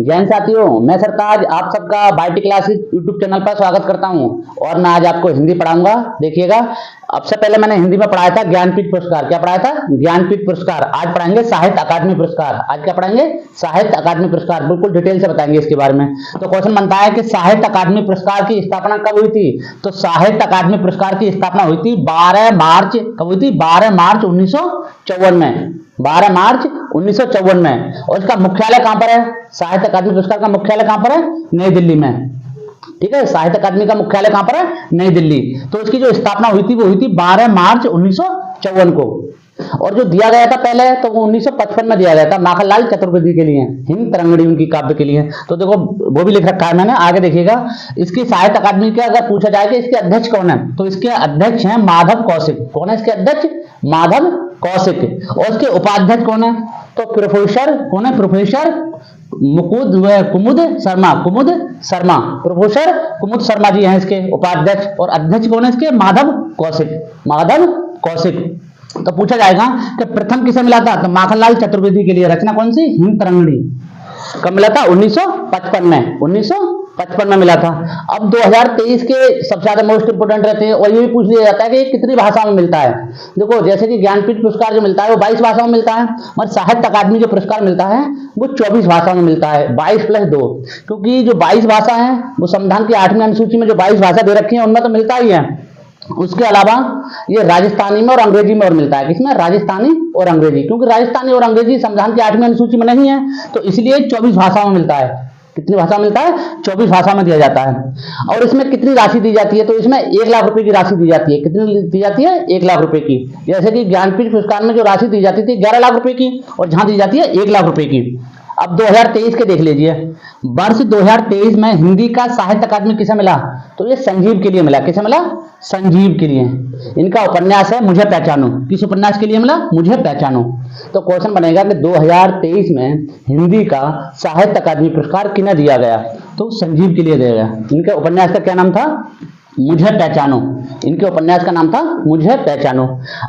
जैन साथियों, मैं सरताज आप सबका बायोटी क्लासेस यूट्यूब चैनल पर स्वागत करता हूं और मैं आज आपको हिंदी पढ़ाऊंगा। देखिएगा, अब से पहले मैंने हिंदी में पढ़ाया था ज्ञानपीठ पुरस्कार। क्या पढ़ाया था? ज्ञानपीठ पुरस्कार। आज पढ़ाएंगे साहित्य अकादमी पुरस्कार। आज क्या पढ़ाएंगे? साहित्य अकादमी पुरस्कार। बिल्कुल डिटेल से बताएंगे इसके बारे में। तो क्वेश्चन बनता है कि साहित्य अकादमी पुरस्कार की स्थापना कब हुई थी? तो साहित्य अकादमी पुरस्कार की स्थापना हुई थी 12 मार्च। कब हुई थी? 12 मार्च 1954 में। 12 मार्च 1954 में। और इसका मुख्यालय कहां पर है? साहित्य अकादमी पुरस्कार का मुख्यालय कहां पर है? नई दिल्ली में। ठीक है, साहित्य अकादमी का मुख्यालय कहां पर है? नई दिल्ली। तो इसकी जो स्थापना हुई थी वो हुई थी 12 मार्च 1954 को। और जो दिया गया था पहले, तो वो 1955 में दिया गया था माखनलाल चतुर्वेदी के लिए, हिंद तरंगड़ी उनकी काव्य के लिए। तो देखो वो भी लिख रखा है मैंने, आगे देखिएगा। इसकी साहित्य अकादमी के अगर पूछा जाए कि इसके अध्यक्ष कौन है, तो इसके अध्यक्ष हैं माधव कौशिक। कौन है इसके अध्यक्ष? माधव कौशिक। और इसके उपाध्यक्ष कौन है? तो प्रोफेसर कौन है? प्रोफेसर कुमुद शर्मा। कुमुद शर्मा, प्रोफेसर कुमुद शर्मा जी हैं इसके उपाध्यक्ष। और अध्यक्ष कौन है इसके? माधव कौशिक। माधव कौशिक। तो पूछा जाएगा कि प्रथम किसे मिला था? तो माखनलाल चतुर्वेदी के लिए। रचना कौन सी? हिंद तरंगड़ी। कब मिला था? 1955 में। 1955 में मिला था। अब 2023 के सबसे ज्यादा मोस्ट इंपोर्टेंट रहते हैं और ये भी पूछ लिया जाता है कि कितनी भाषा में मिलता है। देखो, जैसे कि ज्ञानपीठ पुरस्कार जो मिलता है वो 22 भाषाओं में मिलता है, और साहित्य अकादमी जो पुरस्कार मिलता है वो 24 भाषाओं में मिलता है। 22 + 2, क्योंकि जो 22 भाषा है वो संविधान की 8वीं अनुसूची में जो 22 भाषा दे रखी है उनमें तो मिलता ही है। उसके अलावा ये राजस्थानी में और अंग्रेजी में और मिलता है। किसमें? राजस्थानी और अंग्रेजी। क्योंकि राजस्थानी और अंग्रेजी संविधान की 8वीं अनुसूची में नहीं है, तो इसलिए 24 भाषाओं में मिलता है। कितनी भाषा मिलता है? 24 भाषा में दिया जाता है। और इसमें कितनी राशि दी जाती है? तो इसमें 1 लाख रुपए की राशि दी जाती है। कितनी दी जाती है? 1 लाख रुपए की। जैसे कि ज्ञानपीठ पुरस्कार में जो राशि दी जाती थी 11 लाख रुपए की, और जहां दी जाती है 1 लाख रुपए की। अब 2023 के देख लीजिए। वर्ष 2023 में हिंदी का साहित्य अकादमी किसे मिला? तो ये संजीव के लिए मिला। किसे मिला? संजीव के लिए। इनका उपन्यास है मुझे पहचानो। किस उपन्यास के लिए मिला? मुझे पहचानो। तो क्वेश्चन बनेगा कि 2023 में हिंदी का साहित्य अकादमी पुरस्कार किन्हें दिया गया? तो संजीव के लिए दिया गया। इनके उपन्यास का क्या नाम था? मुझे पहचानो। इनके उपन्यास का नाम था मुझे पहचानो।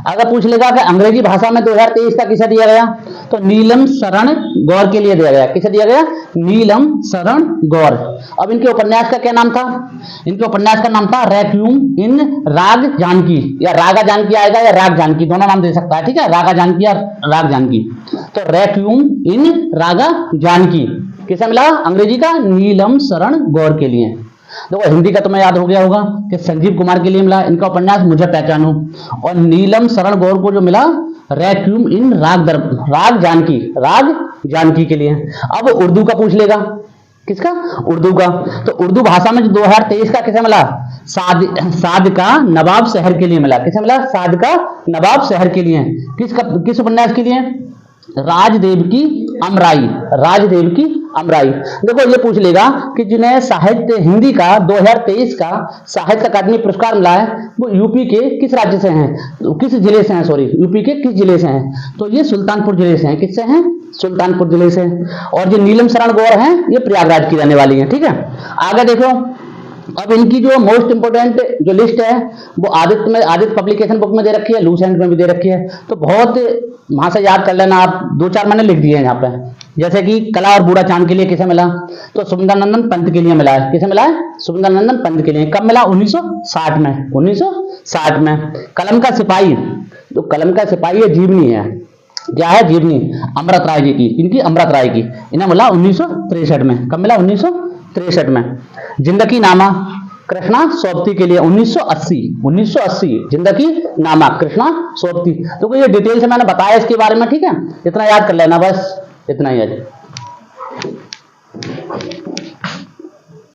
अगर पूछ लेगा कि अंग्रेजी भाषा में 2023 का किसे दिया गया, तो नीलम शरण गौर के लिए दिया गया। किसे दिया गया? नीलम शरण गौर। अब इनके उपन्यास का क्या नाम था? इनके उपन्यास का नाम था रेक्यूम इन राग जानकी, या रागा जानकी आएगा या राग जानकी, दोनों नाम दे सकता है। ठीक है, रागा जानकी या राग जानकी। तो रेक्यूम इन रागा जानकी किसे मिला? अंग्रेजी का नीलम शरण गौर के लिए। देखो, हिंदी का तुम्हें याद हो गया होगा कि संजीव कुमार के लिए मिला इनका उपन्यास मुझे पहचानो, और नीलम शरण गौर को जो मिला रेक्यूम इन राग जानकी के लिए। अब उर्दू का पूछ लेगा। किसका? उर्दू का। तो उर्दू भाषा में जो 2023 का किसे मिला? सादका नवाब शहर के लिए मिला। किसे मिला? सादका नवाब शहर के लिए। किस उपन्यास के लिए? राजदेव की अमराई। राजदेव की अमराई। देखो, ये पूछ लेगा कि जिन्हें साहित्य हिंदी का 2023 का साहित्य अकादमी पुरस्कार मिला है वो यूपी के किस राज्य से हैं? किस जिले से हैं? सॉरी, यूपी के किस जिले से हैं? तो ये सुल्तानपुर जिले से हैं। किससे हैं? सुल्तानपुर जिले से। और जो नीलम शरण गौर हैं ये प्रयागराज की रहने वाली हैं। ठीक है, आगे देखो। अब इनकी जो मोस्ट इंपोर्टेंट जो लिस्ट है वो आदित्य पब्लिकेशन बुक में दे रखी है, लूसेंट में भी दे रखी है। तो बहुत वहां से याद कर लेना आप। 2-4 मैंने लिख दिए हैं यहाँ पे। जैसे कि कला और बूढ़ा चांद के लिए किसे मिला? तो सुंदरानंदन पंत के लिए मिला है। किसे मिला है? सुंदरानंदन पंत के लिए। कब मिला? 1960 में। 1960 में। कलम का सिपाही, तो कलम का सिपाही है जीवनी है। क्या है? जीवनी अमृत राय जी की। इनकी अमृत राय की। इन्हें मिला 1963 में। कब मिला? 1963 में। जिंदगी नामा कृष्णा सोबती के लिए 1980 जिंदगी नामा कृष्णा सोबती। तो ये डिटेल से मैंने बताया इसके बारे में। ठीक है, इतना याद कर लेना, बस इतना ही है।